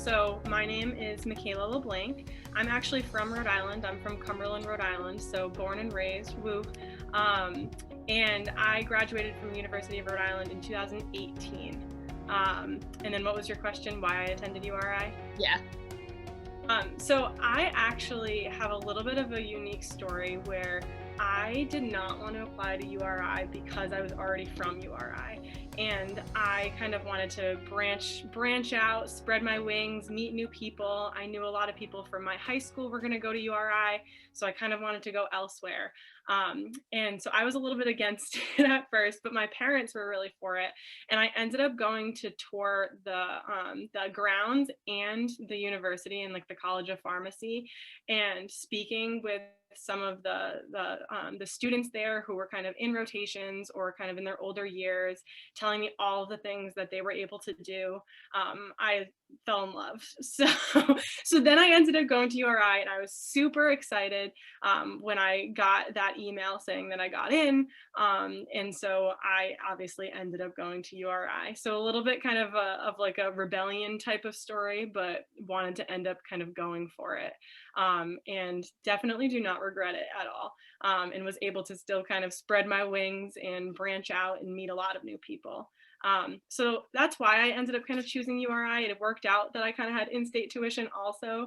So my name is Micaela Leblanc. I'm actually from Rhode Island. I'm from Cumberland, Rhode Island, so born and raised, woo. And I graduated from the University of Rhode Island in 2018. And then what was your question? Why I attended URI? Yeah. So I actually have a little bit of a unique story where I did not want to apply to URI because I was already from URI, and I kind of wanted to branch out, spread my wings, meet new people. I knew a lot of people from my high school were going to go to URI, so I kind of wanted to go elsewhere. And so I was a little bit against it at first, but my parents were really for it, and I ended up going to tour the grounds and the university and like the College of Pharmacy, and speaking with some of the students there who were kind of in rotations or kind of in their older years, telling me all the things that they were able to do. I fell in love. So then I ended up going to URI, and I was super excited when I got that email saying that I got in. And so I obviously ended up going to URI. So a little bit kind of like a rebellion type of story, but wanted to end up kind of going for it. And definitely do not regret it at all. And was able to still kind of spread my wings and branch out and meet a lot of new people. So that's why I ended up kind of choosing URI. It worked out that I kind of had in-state tuition also,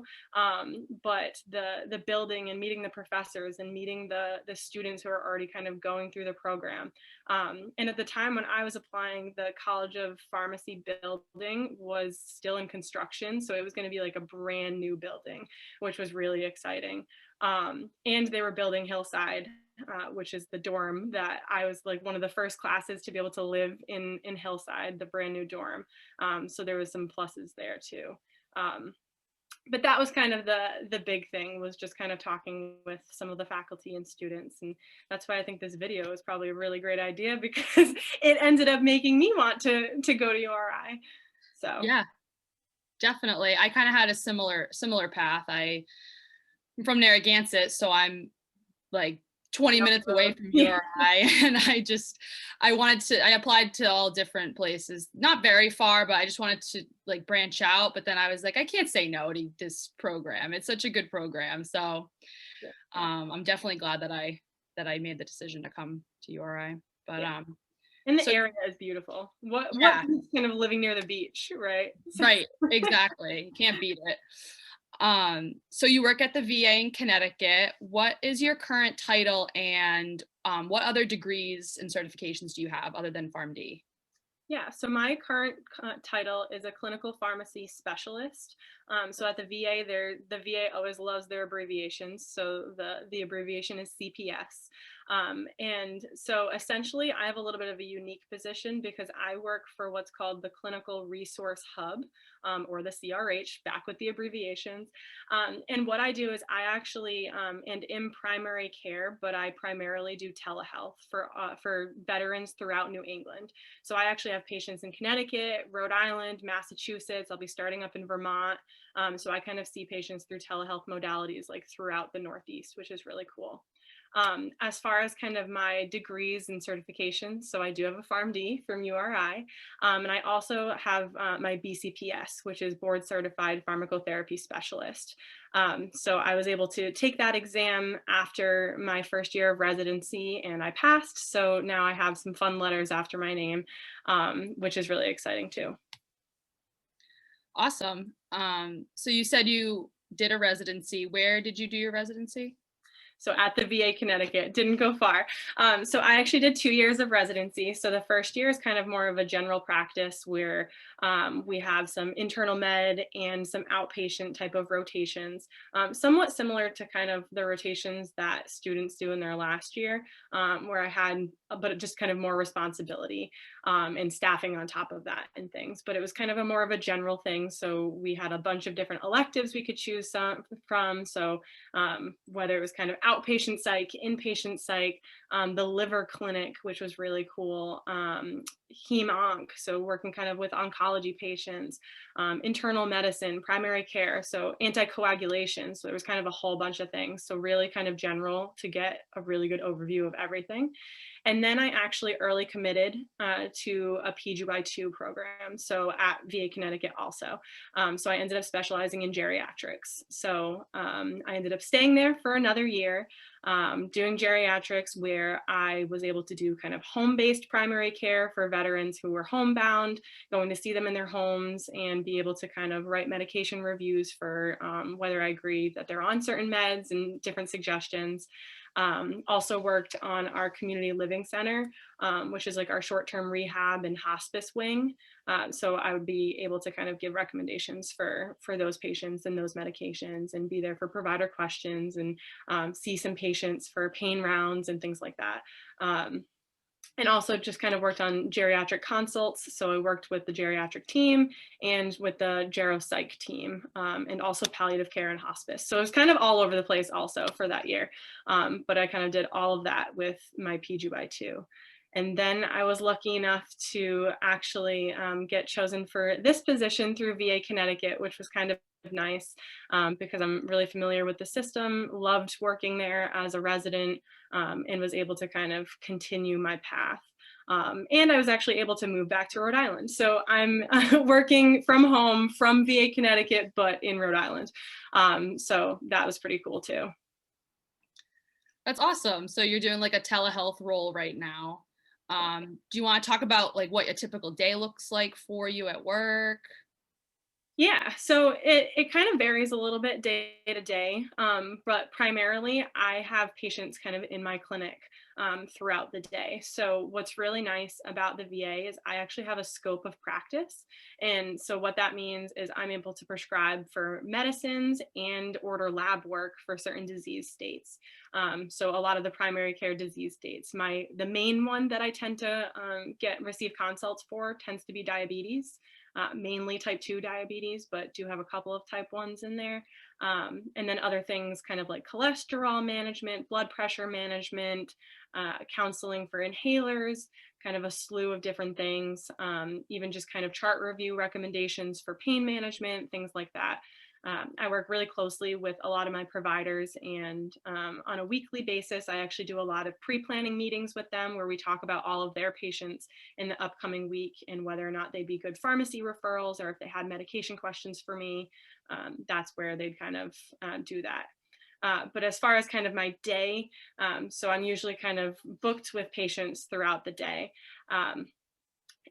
but the building and meeting the professors and meeting the students who are already kind of going through the program. And at the time when I was applying, the College of Pharmacy building was still in construction, so it was going to be like a brand new building, which was really exciting. And they were building Hillside, which is the dorm that I was like one of the first classes to be able to live in Hillside, the brand new dorm. So there was some pluses there too. But that was kind of the big thing, was just kind of talking with some of the faculty and students. And that's why I think this video is probably a really great idea, because it ended up making me want to go to URI. So Yeah, definitely. I kind of had a similar path. I'm from Narragansett, so I'm like 20 minutes away from URI, and I applied to all different places, not very far, but I just wanted to like branch out. But then I was like, I can't say no to this program. It's such a good program. So I'm definitely glad that I made the decision to come to URI. But and the area is beautiful. What kind of living near the beach, right? Right, exactly. You can't beat it. So you work at the VA in Connecticut. What is your current title, and what other degrees and certifications do you have other than Pharm.D? Yeah, so my current title is a clinical pharmacy specialist. So at the VA, the VA always loves their abbreviations. So the abbreviation is CPS. And so essentially, I have a little bit of a unique position because I work for what's called the Clinical Resource Hub, or the CRH, back with the abbreviations. And what I do is I actually am in primary care, but I primarily do telehealth for veterans throughout New England. So I actually have patients in Connecticut, Rhode Island, Massachusetts. I'll be starting up in Vermont. So I kind of see patients through telehealth modalities like throughout the Northeast, which is really cool. As far as kind of my degrees and certifications, so I do have a Pharm.D from URI, and I also have my BCPS, which is Board Certified Pharmacotherapy Specialist. So I was able to take that exam after my first year of residency, and I passed. So now I have some fun letters after my name, which is really exciting too. Awesome. So you said you did a residency. Where did you do your residency? So at the VA Connecticut, didn't go far. So I actually did 2 years of residency. So the first year is kind of more of a general practice where we have some internal med and some outpatient type of rotations, somewhat similar to kind of the rotations that students do in their last year, where I had, but just kind of more responsibility and staffing on top of that and things. But it was kind of more of a general thing. So we had a bunch of different electives we could choose from. So whether it was kind of outpatient psych, inpatient psych, the liver clinic, which was really cool, heme onc, so working kind of with oncology patients, internal medicine, primary care, so anticoagulation. So there was kind of a whole bunch of things. So really kind of general to get a really good overview of everything. And then I actually early committed to a PGY2 program, so at VA Connecticut also. So I ended up specializing in geriatrics. So I ended up staying there for another year, doing geriatrics, where I was able to do kind of home-based primary care for veterans who were homebound, going to see them in their homes and be able to kind of write medication reviews for whether I agree that they're on certain meds and different suggestions. Also worked on our community living center, which is like our short-term rehab and hospice wing. So I would be able to kind of give recommendations for those patients and those medications, and be there for provider questions, and see some patients for pain rounds and things like that. And also just kind of worked on geriatric consults. So I worked with the geriatric team and with the geropsych team, and also palliative care and hospice. So it was kind of all over the place also for that year. But I kind of did all of that with my PGY2. And then I was lucky enough to actually get chosen for this position through VA Connecticut, which was kind of nice, because I'm really familiar with the system, loved working there as a resident, and was able to kind of continue my path. And I was actually able to move back to Rhode Island. So I'm working from home from VA Connecticut, but in Rhode Island. So that was pretty cool too. That's awesome. So you're doing like a telehealth role right now. Do you want to talk about like what a typical day looks like for you at work? Yeah, so it kind of varies a little bit day to day, but primarily I have patients kind of in my clinic throughout the day. So what's really nice about the VA is I actually have a scope of practice, and so what that means is I'm able to prescribe for medicines and order lab work for certain disease states. So a lot of the primary care disease states. The main one that I tend to receive consults for tends to be diabetes. Mainly type 2 diabetes, but do have a couple of type 1s in there. And then other things kind of like cholesterol management, blood pressure management, counseling for inhalers, kind of a slew of different things, even just kind of chart review recommendations for pain management, things like that. I work really closely with a lot of my providers, and on a weekly basis, I actually do a lot of pre-planning meetings with them where we talk about all of their patients in the upcoming week and whether or not they'd be good pharmacy referrals, or if they had medication questions for me. That's where they'd kind of do that. But as far as kind of my day, so I'm usually kind of booked with patients throughout the day.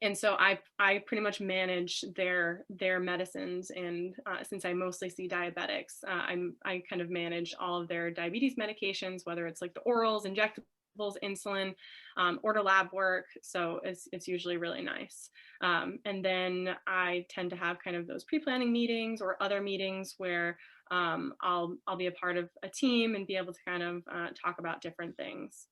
And so I pretty much manage their medicines, and since I mostly see diabetics, I kind of manage all of their diabetes medications, whether it's like the orals, injectables, insulin, order lab work. So it's usually really nice. And then I tend to have kind of those pre-planning meetings or other meetings where I'll be a part of a team and be able to kind of talk about different things.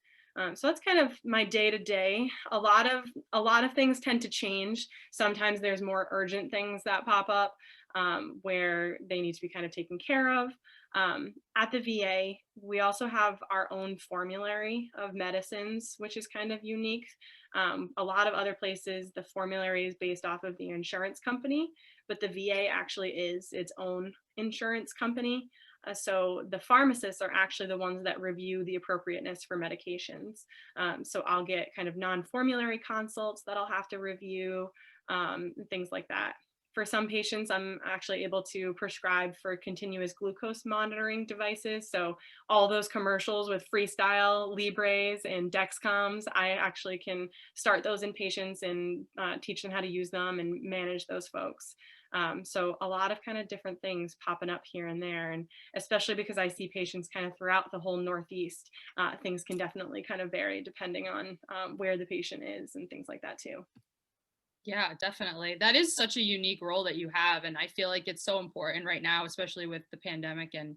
So that's kind of my day to day. A lot of things tend to change. Sometimes there's more urgent things that pop up where they need to be kind of taken care of. At the VA, we also have our own formulary of medicines, which is kind of unique. A lot of other places, the formulary is based off of the insurance company, but the VA actually is its own insurance company. So the pharmacists are actually the ones that review the appropriateness for medications. So I'll get kind of non-formulary consults that I'll have to review, things like that. For some patients, I'm actually able to prescribe for continuous glucose monitoring devices. So all those commercials with Freestyle, Libres, and Dexcoms, I actually can start those in patients and teach them how to use them and manage those folks. So a lot of kind of different things popping up here and there. And especially because I see patients kind of throughout the whole Northeast, things can definitely kind of vary depending on where the patient is and things like that too. Yeah, definitely. That is such a unique role that you have. And I feel like it's so important right now, especially with the pandemic. And,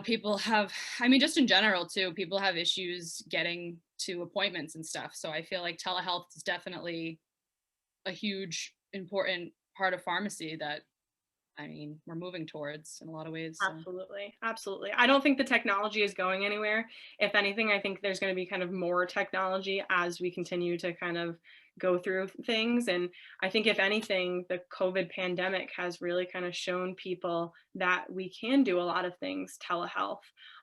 people have, I mean, just in general, too, people have issues getting to appointments and stuff. So I feel like telehealth is definitely a huge, important part of pharmacy that I mean, we're moving towards in a lot of ways. So. Absolutely. Absolutely. I don't think the technology is going anywhere. If anything, I think there's going to be kind of more technology as we continue to kind of go through things. And I think if anything, the COVID pandemic has really kind of shown people that we can do a lot of things telehealth.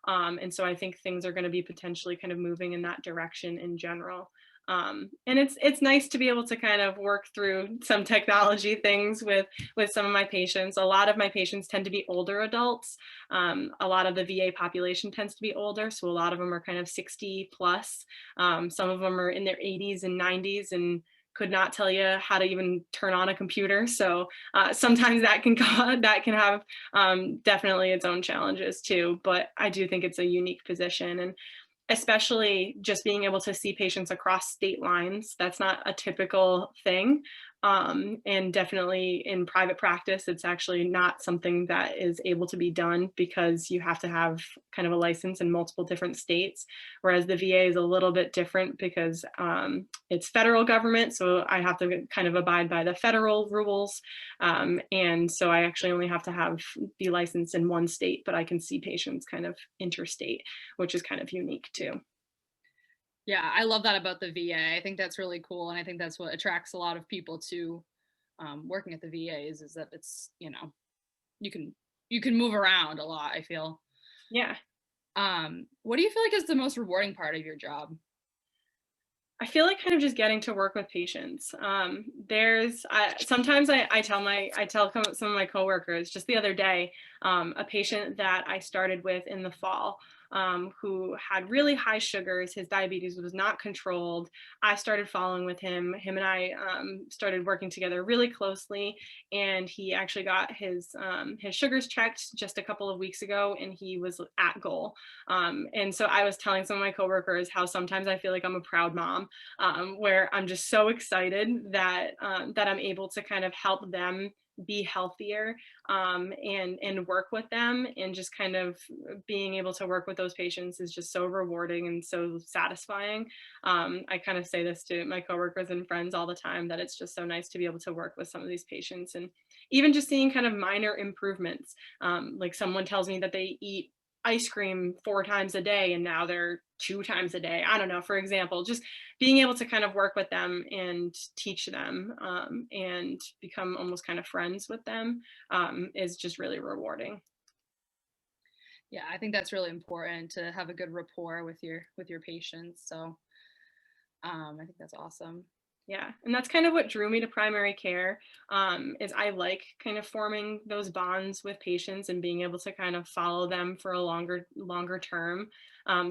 And so I think things are going to be potentially kind of moving in that direction in general. And it's nice to be able to kind of work through some technology things with some of my patients. A lot of my patients tend to be older adults. A lot of the VA population tends to be older, so a lot of them are kind of 60 plus. Some of them are in their 80s and 90s and could not tell you how to even turn on a computer. So sometimes that can have definitely its own challenges too. But I do think it's a unique position, and especially just being able to see patients across state lines. That's not a typical thing. And definitely in private practice, it's actually not something that is able to be done because you have to have kind of a license in multiple different states. Whereas the VA is a little bit different because it's federal government. So I have to kind of abide by the federal rules. And so I actually only have to be licensed in one state, but I can see patients kind of interstate, which is kind of unique too. Yeah, I love that about the VA. I think that's really cool, and I think that's what attracts a lot of people to working at the VA is that it's, you know, you can move around a lot, I feel. Yeah. What do you feel like is the most rewarding part of your job? I feel like kind of just getting to work with patients. Sometimes I tell some of my coworkers. Just the other day, a patient that I started with in the fall, who had really high sugars. His diabetes was not controlled. I started following with him. Him and I started working together really closely, and he actually got his sugars checked just a couple of weeks ago, and he was at goal. And so I was telling some of my coworkers how sometimes I feel like I'm a proud mom, where I'm just so excited that I'm able to kind of help them be healthier, and work with them, and just kind of being able to work with those patients is just so rewarding and so satisfying. I kind of say this to my coworkers and friends all the time, that it's just so nice to be able to work with some of these patients, and even just seeing kind of minor improvements. Like someone tells me that they eat ice cream 4 times a day and now they're 2 times a day. I don't know, for example, just being able to kind of work with them and teach them, and become almost kind of friends with them, is just really rewarding. Yeah, I think that's really important to have a good rapport with your patients. So I think that's awesome. Yeah, and that's kind of what drew me to primary care, is I like kind of forming those bonds with patients and being able to kind of follow them for a longer term.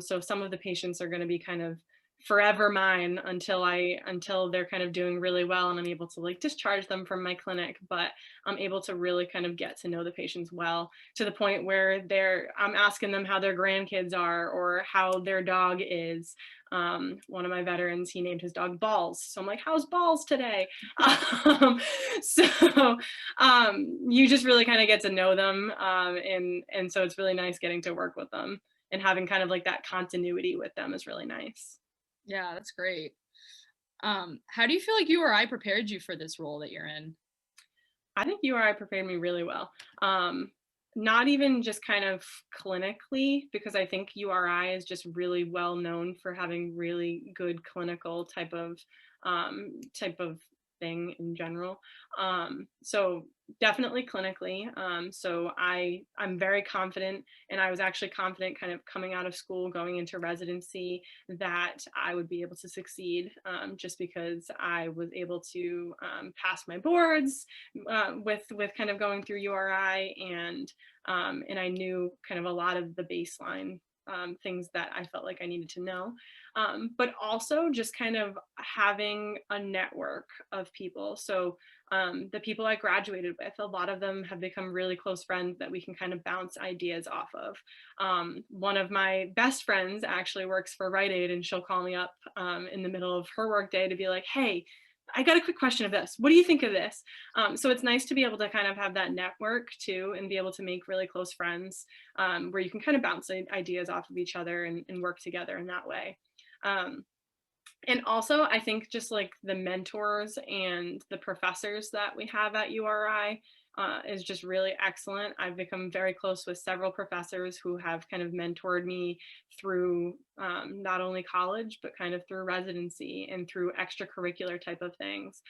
So some of the patients are going to be kind of forever mine until they're kind of doing really well and I'm able to like discharge them from my clinic, but I'm able to really kind of get to know the patients well, to the point where I'm asking them how their grandkids are or how their dog is. One of my veterans, he named his dog Balls. So I'm like, how's Balls today? So you just really kind of get to know them. And so it's really nice getting to work with them, and having kind of like that continuity with them is really nice. Yeah, that's great. How do you feel like URI prepared you for this role that you're in? I think URI prepared me really well. Not even just kind of clinically, because I think URI is just really well known for having really good clinical type of thing in general. So definitely clinically. So I'm very confident, and I was actually confident kind of coming out of school, going into residency, that I would be able to succeed, just because I was able to pass my boards with kind of going through URI, and I knew kind of a lot of the baseline things that I felt like I needed to know. But also just kind of having a network of people. So the people I graduated with, a lot of them have become really close friends that we can kind of bounce ideas off of. One of my best friends actually works for Rite Aid, and she'll call me up in the middle of her workday to be like, hey, I got a quick question of this. What do you think of this? So it's nice to be able to kind of have that network too, and be able to make really close friends, where you can kind of bounce ideas off of each other and work together in that way. And also, I think just like the mentors and the professors that we have at URI, is just really excellent. I've become very close with several professors who have kind of mentored me through not only college, but kind of through residency and through extracurricular type of things.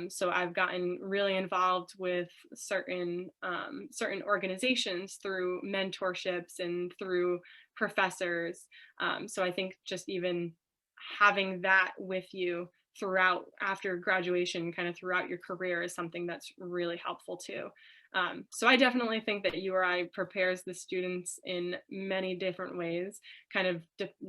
So I've gotten really involved with certain organizations through mentorships and through professors. So I think just even having that with you throughout after graduation, kind of throughout your career, is something that's really helpful too. So I definitely think that URI prepares the students in many different ways, kind of,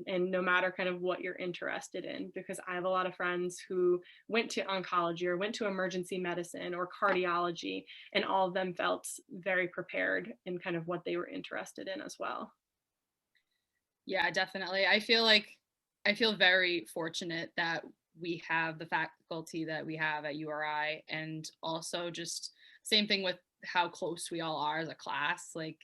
and no matter kind of what you're interested in, because I have a lot of friends who went to oncology or went to emergency medicine or cardiology, and all of them felt very prepared in kind of what they were interested in as well. Yeah, definitely. I feel very fortunate that we have the faculty that we have at URI, and also just same thing with how close we all are as a class. Like,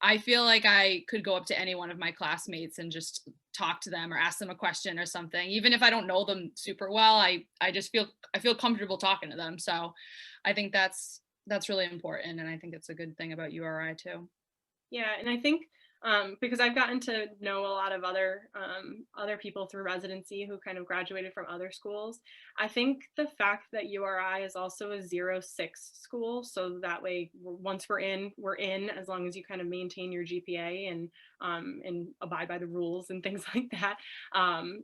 I feel like I could go up to any one of my classmates and just talk to them or ask them a question or something. Even if I don't know them super well, I just I feel comfortable talking to them. So I think that's really important, and I think it's a good thing about URI too. Yeah, and I think because I've gotten to know a lot of other people through residency who kind of graduated from other schools. I think the fact that URI is also a 0-6 school, so that way once we're in as long as you kind of maintain your GPA and abide by the rules and things like that,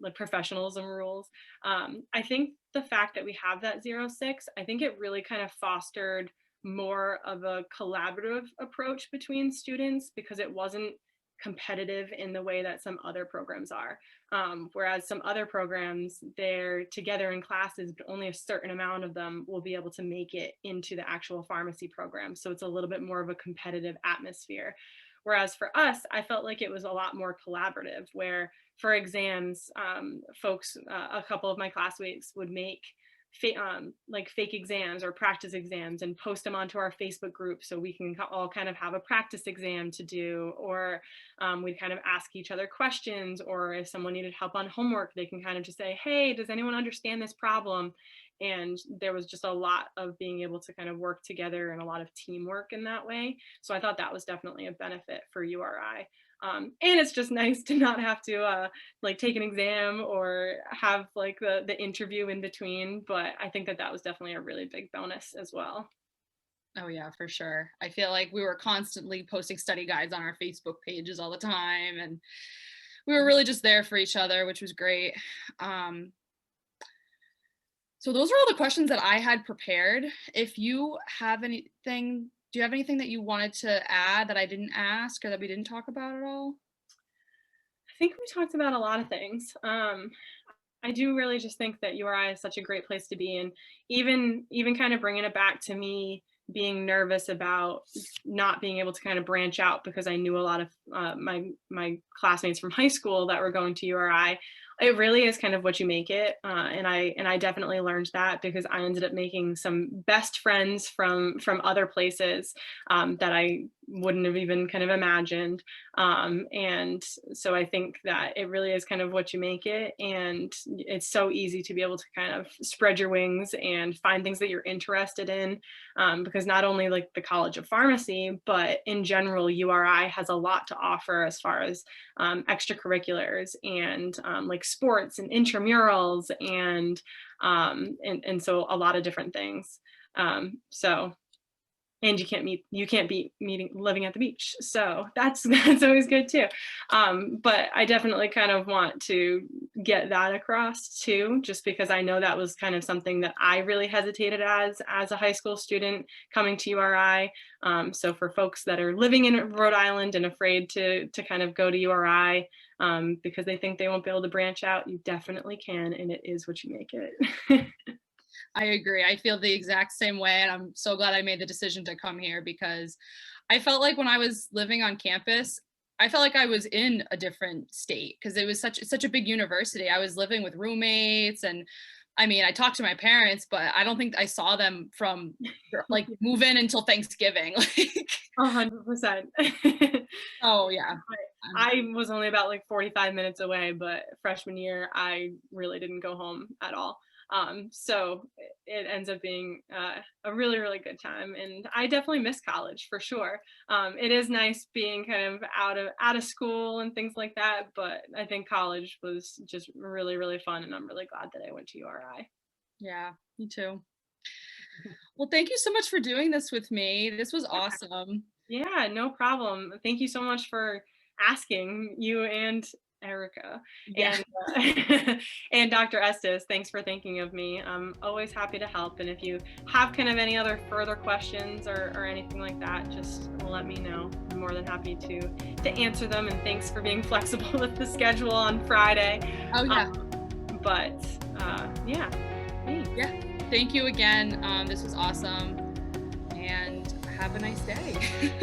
like professionalism rules. I think the fact that we have that 0-6, I think it really kind of fostered more of a collaborative approach between students, because it wasn't competitive in the way that some other programs are. Whereas some other programs, they're together in classes, but only a certain amount of them will be able to make it into the actual pharmacy program. So it's a little bit more of a competitive atmosphere. Whereas for us, I felt like it was a lot more collaborative, where for exams, a couple of my classmates would make like fake exams or practice exams and post them onto our Facebook group so we can all kind of have a practice exam to do, or we'd kind of ask each other questions, or if someone needed help on homework, they can kind of just say, hey, does anyone understand this problem? And there was just a lot of being able to kind of work together and a lot of teamwork in that way. So I thought that was definitely a benefit for URI. And it's just nice to not have to like take an exam or have like the interview in between. But I think that that was definitely a really big bonus as well. Oh yeah, for sure. I feel like we were constantly posting study guides on our Facebook pages all the time, and we were really just there for each other, which was great. Um, so those are all the questions that I had prepared. If you have anything, do you have anything that you wanted to add that I didn't ask or that we didn't talk about at all? I think we talked about a lot of things. I do really just think that URI is such a great place to be, and even kind of bringing it back to me being nervous about not being able to kind of branch out, because I knew a lot of my classmates from high school that were going to URI. It really is kind of what you make it, and I definitely learned that, because I ended up making some best friends from other places that I wouldn't have even kind of imagined. And so I think that it really is kind of what you make it. And it's so easy to be able to kind of spread your wings and find things that you're interested in. Because not only like the College of Pharmacy, but in general, URI has a lot to offer as far as extracurriculars and like sports and intramurals and so a lot of different things. So and you can't beat meeting living at the beach, so that's that's always good too. But I definitely kind of want to get that across too, just because I know that was kind of something that I really hesitated as a high school student coming to URI. So for folks that are living in Rhode Island and afraid to kind of go to URI because they think they won't be able to branch out, you definitely can, and it is what you make it. I agree. I feel the exact same way, and I'm so glad I made the decision to come here, because I felt like when I was living on campus, I felt like I was in a different state, because it's such a big university. I was living with roommates, and I mean, I talked to my parents, but I don't think I saw them from like move in until Thanksgiving. Like, 100%. oh yeah. I was only about like 45 minutes away, but freshman year, I really didn't go home at all. So it ends up being a really, really good time. And I definitely miss college for sure. It is nice being kind of out of school and things like that, but I think college was just really, really fun, and I'm really glad that I went to URI. Yeah, me too. Well, thank you so much for doing this with me. This was Yeah, awesome. yeah, no problem. Thank you so much for asking, you and Erica, Yeah. and and Dr. Estes. Thanks for thinking of me. I'm always happy to help. And if you have kind of any other further questions or anything like that, just let me know. I'm more than happy to answer them. And thanks for being flexible with the schedule on Friday. Oh yeah. But yeah, thanks. Yeah. Thank you again. This was awesome. And have a nice day.